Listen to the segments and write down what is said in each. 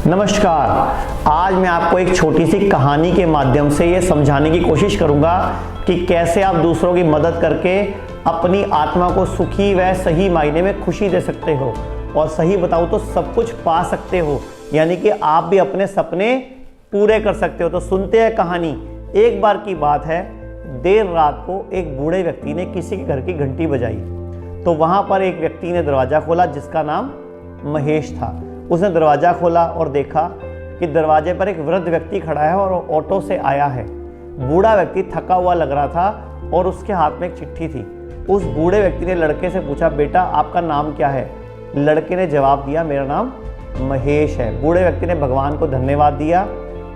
नमस्कार। आज मैं आपको एक छोटी सी कहानी के माध्यम से ये समझाने की कोशिश करूंगा कि कैसे आप दूसरों की मदद करके अपनी आत्मा को सुखी व सही मायने में खुशी दे सकते हो और सही बताऊं तो सब कुछ पा सकते हो, यानी कि आप भी अपने सपने पूरे कर सकते हो। तो सुनते हैं कहानी। एक बार की बात है, देर रात को एक बूढ़े व्यक्ति ने किसी के घर की घंटी बजाई तो वहां पर एक व्यक्ति ने दरवाज़ा खोला जिसका नाम महेश था। उसने दरवाज़ा खोला और देखा कि दरवाजे पर एक वृद्ध व्यक्ति खड़ा है और ऑटो से आया है। बूढ़ा व्यक्ति थका हुआ लग रहा था और उसके हाथ में एक चिट्ठी थी। उस बूढ़े व्यक्ति ने लड़के से पूछा, बेटा आपका नाम क्या है? लड़के ने जवाब दिया, मेरा नाम महेश है। बूढ़े व्यक्ति ने भगवान को धन्यवाद दिया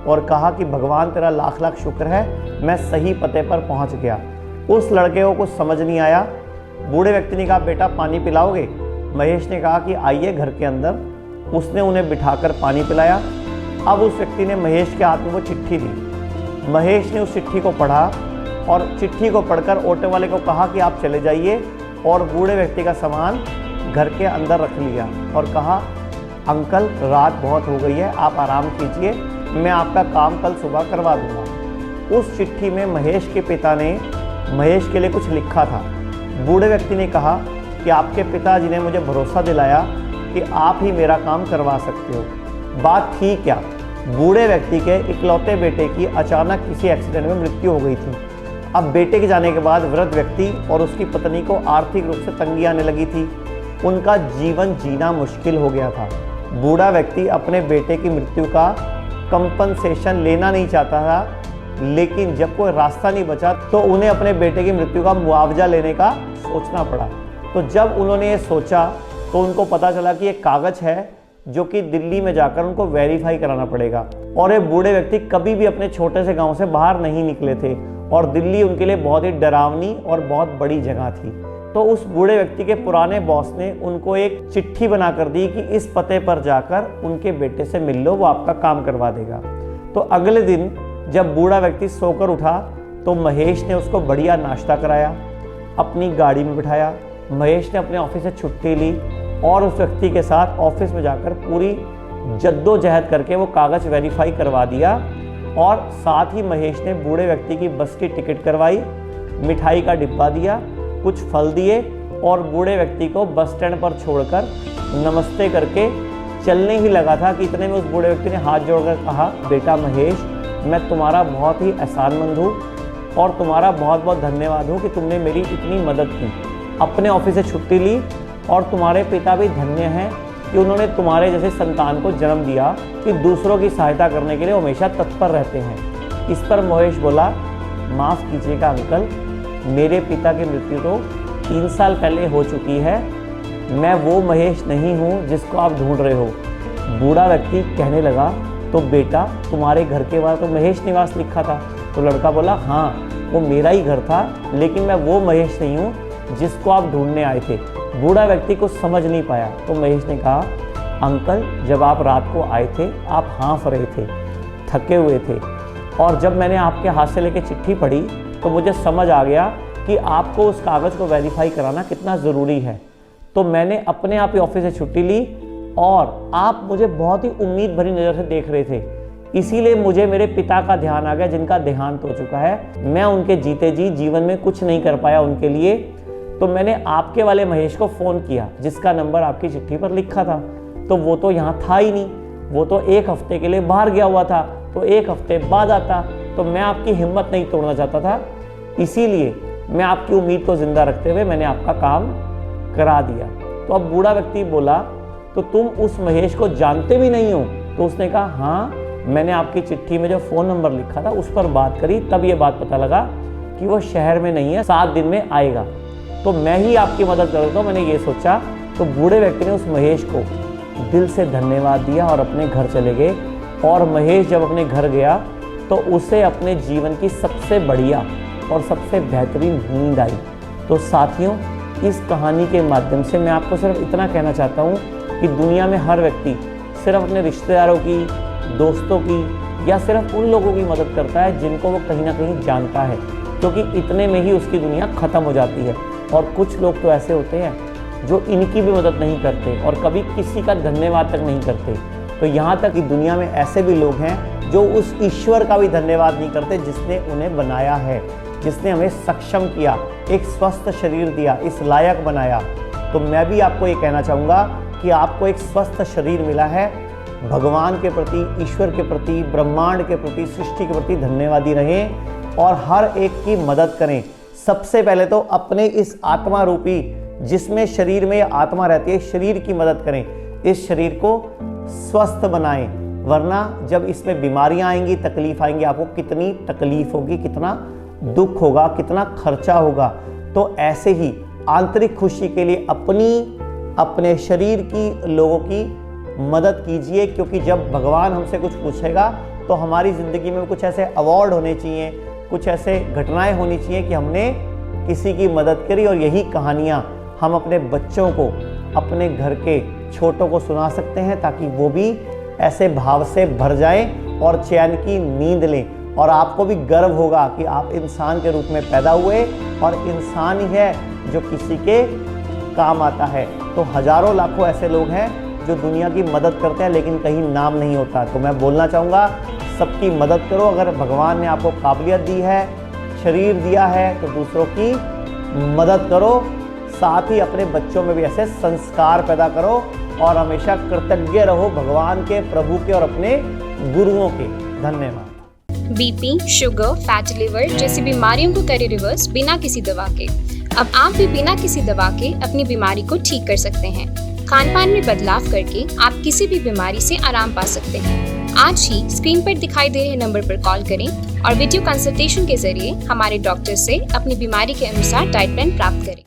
और कहा कि भगवान तेरा लाख लाख शुक्र है, मैं सही पते पर पहुंच गया। उस लड़के को कुछ समझ नहीं आया। बूढ़े व्यक्ति ने कहा, बेटा पानी पिलाओगे? महेश ने कहा कि आइए घर के अंदर। उसने उन्हें बिठाकर पानी पिलाया। अब उस व्यक्ति ने महेश के हाथ में वो चिट्ठी दी। महेश ने उस चिट्ठी को पढ़ा और चिट्ठी को पढ़कर ऑटो वाले को कहा कि आप चले जाइए, और बूढ़े व्यक्ति का सामान घर के अंदर रख लिया और कहा, अंकल रात बहुत हो गई है, आप आराम कीजिए, मैं आपका काम कल सुबह करवा दूंगा। उस चिट्ठी में महेश के पिता ने महेश के लिए कुछ लिखा था। बूढ़े व्यक्ति ने कहा कि आपके पिताजी ने मुझे भरोसा दिलाया कि आप ही मेरा काम करवा सकते हो। बात थी क्या, बूढ़े व्यक्ति के इकलौते बेटे की अचानक किसी एक्सीडेंट में मृत्यु हो गई थी। अब बेटे के जाने के बाद वृद्ध व्यक्ति और उसकी पत्नी को आर्थिक रूप से तंगी आने लगी थी। उनका जीवन जीना मुश्किल हो गया था। बूढ़ा व्यक्ति अपने बेटे की मृत्यु का कंपनसेशन लेना नहीं चाहता था, लेकिन जब कोई रास्ता नहीं बचा तो उन्हें अपने बेटे की मृत्यु का मुआवजा लेने का सोचना पड़ा। तो जब उन्होंने ये सोचा तो उनको पता चला कि एक कागज़ है जो कि दिल्ली में जाकर उनको वेरीफाई कराना पड़ेगा। और ये बूढ़े व्यक्ति कभी भी अपने छोटे से गांव से बाहर नहीं निकले थे और दिल्ली उनके लिए बहुत ही डरावनी और बहुत बड़ी जगह थी। तो उस बूढ़े व्यक्ति के पुराने बॉस ने उनको एक चिट्ठी बना कर दी कि इस पते पर जाकर उनके बेटे से मिल लो, वो आपका काम करवा देगा। तो अगले दिन जब बूढ़ा व्यक्ति सोकर उठा तो महेश ने उसको बढ़िया नाश्ता कराया, अपनी गाड़ी में बिठाया। महेश ने अपने ऑफिस से छुट्टी ली और उस व्यक्ति के साथ ऑफिस में जाकर पूरी जद्दोजहद करके वो कागज़ वेरीफाई करवा दिया। और साथ ही महेश ने बूढ़े व्यक्ति की बस की टिकट करवाई, मिठाई का डिब्बा दिया, कुछ फल दिए और बूढ़े व्यक्ति को बस स्टैंड पर छोड़कर नमस्ते करके चलने ही लगा था कि इतने में उस बूढ़े व्यक्ति ने हाथ जोड़कर कहा, बेटा महेश, मैं तुम्हारा बहुत ही एहसानमंद हूँ और तुम्हारा बहुत बहुत धन्यवाद हूँ कि तुमने मेरी इतनी मदद की। अपने ऑफिस से छुट्टी ली और तुम्हारे पिता भी धन्य हैं कि उन्होंने तुम्हारे जैसे संतान को जन्म दिया कि दूसरों की सहायता करने के लिए हमेशा तत्पर रहते हैं। इस पर महेश बोला, माफ़ कीजिएगा अंकल, मेरे पिता की मृत्यु तो 3 साल पहले हो चुकी है, मैं वो महेश नहीं हूँ जिसको आप ढूंढ रहे हो। बूढ़ा व्यक्ति कहने लगा, तो बेटा तुम्हारे घर के बाहर तो महेश निवास लिखा था। तो लड़का बोला, हाँ वो मेरा ही घर था, लेकिन मैं वो महेश नहीं हूँ जिसको आप ढूंढने आए थे। बूढ़ा व्यक्ति कुछ समझ नहीं पाया। तो महेश ने कहा, अंकल जब आप रात को आए थे आप हाँफ रहे थे, थके हुए थे, और जब मैंने आपके हाथ से लेके चिट्ठी पढ़ी तो मुझे समझ आ गया कि आपको उस कागज़ को वेरीफाई कराना कितना ज़रूरी है। तो मैंने अपने आप ही ऑफिस से छुट्टी ली और आप मुझे बहुत ही उम्मीद भरी नज़र से देख रहे थे, इसीलिए मुझे मेरे पिता का ध्यान आ गया जिनका देहांत हो चुका है। मैं उनके जीते जी जीवन में कुछ नहीं कर पाया उनके लिए, तो मैंने आपके वाले महेश को फ़ोन किया जिसका नंबर आपकी चिट्ठी पर लिखा था। तो वो तो यहाँ था ही नहीं, वो तो 1 हफ्ते के लिए बाहर गया हुआ था, तो 1 हफ्ते बाद आता। तो मैं आपकी हिम्मत नहीं तोड़ना चाहता था, इसीलिए मैं आपकी उम्मीद को ज़िंदा रखते हुए मैंने आपका काम करा दिया। तो अब बूढ़ा व्यक्ति बोला, तो तुम उस महेश को जानते भी नहीं हो? तो उसने कहा, हाँ मैंने आपकी चिट्ठी में जो फ़ोन नंबर लिखा था उस पर बात करी, तब ये बात पता लगा कि वो शहर में नहीं है, 7 दिन में आएगा, तो मैं ही आपकी मदद कर देता हूँ, मैंने ये सोचा। तो बूढ़े व्यक्ति ने उस महेश को दिल से धन्यवाद दिया और अपने घर चले गए। और महेश जब अपने घर गया तो उसे अपने जीवन की सबसे बढ़िया और सबसे बेहतरीन नींद आई। तो साथियों, इस कहानी के माध्यम से मैं आपको सिर्फ इतना कहना चाहता हूँ कि दुनिया में हर व्यक्ति सिर्फ अपने रिश्तेदारों की, दोस्तों की या सिर्फ उन लोगों की मदद करता है जिनको वो कहीं ना कहीं जानता है, क्योंकि इतने में ही उसकी दुनिया ख़त्म हो जाती है। और कुछ लोग तो ऐसे होते हैं जो इनकी भी मदद नहीं करते और कभी किसी का धन्यवाद तक नहीं करते। तो यहाँ तक कि दुनिया में ऐसे भी लोग हैं जो उस ईश्वर का भी धन्यवाद नहीं करते जिसने उन्हें बनाया है, जिसने हमें सक्षम किया, एक स्वस्थ शरीर दिया, इस लायक बनाया। तो मैं भी आपको ये कहना चाहूँगा कि आपको एक स्वस्थ शरीर मिला है। भगवान के प्रति, ईश्वर के प्रति, ब्रह्मांड के प्रति, सृष्टि के प्रति धन्यवादी रहें और हर एक की मदद करें। सबसे पहले तो अपने इस आत्मा रूपी, जिसमें शरीर में आत्मा रहती है, शरीर की मदद करें, इस शरीर को स्वस्थ बनाएं, वरना जब इसमें बीमारियां आएंगी, तकलीफ आएंगी, आपको कितनी तकलीफ होगी, कितना दुख होगा, कितना खर्चा होगा। तो ऐसे ही आंतरिक खुशी के लिए अपने शरीर की, लोगों की मदद कीजिए, क्योंकि जब भगवान हमसे कुछ पूछेगा तो हमारी ज़िंदगी में कुछ ऐसे अवार्ड होने चाहिए, कुछ ऐसे घटनाएं होनी चाहिए कि हमने किसी की मदद करी। और यही कहानियाँ हम अपने बच्चों को, अपने घर के छोटों को सुना सकते हैं, ताकि वो भी ऐसे भाव से भर जाएं और चैन की नींद लें। और आपको भी गर्व होगा कि आप इंसान के रूप में पैदा हुए और इंसान ही है जो किसी के काम आता है। तो हजारों लाखों ऐसे लोग हैं जो दुनिया की मदद करते हैं लेकिन कहीं नाम नहीं होता। तो मैं बोलना चाहूँगा, सबकी मदद करो। अगर भगवान ने आपको काबिलियत दी है, शरीर दिया है, तो दूसरों की मदद करो। साथ ही अपने बच्चों में भी ऐसे संस्कार पैदा करो और हमेशा कृतज्ञ रहो भगवान के, प्रभु के और अपने गुरुओं के। धन्यवाद। बीपी, शुगर, फैटी लिवर जैसी बीमारियों को करे रिवर्स बिना किसी दवा के। अब आप भी बिना किसी दवा के अपनी बीमारी को ठीक कर सकते हैं। खान-पान में बदलाव करके आप किसी भी बीमारी से आराम पा सकते हैं। आज ही स्क्रीन पर दिखाई दे रहे नंबर पर कॉल करें और वीडियो कंसल्टेशन के जरिए हमारे डॉक्टर से अपनी बीमारी के अनुसार डाइट प्लान प्राप्त करें।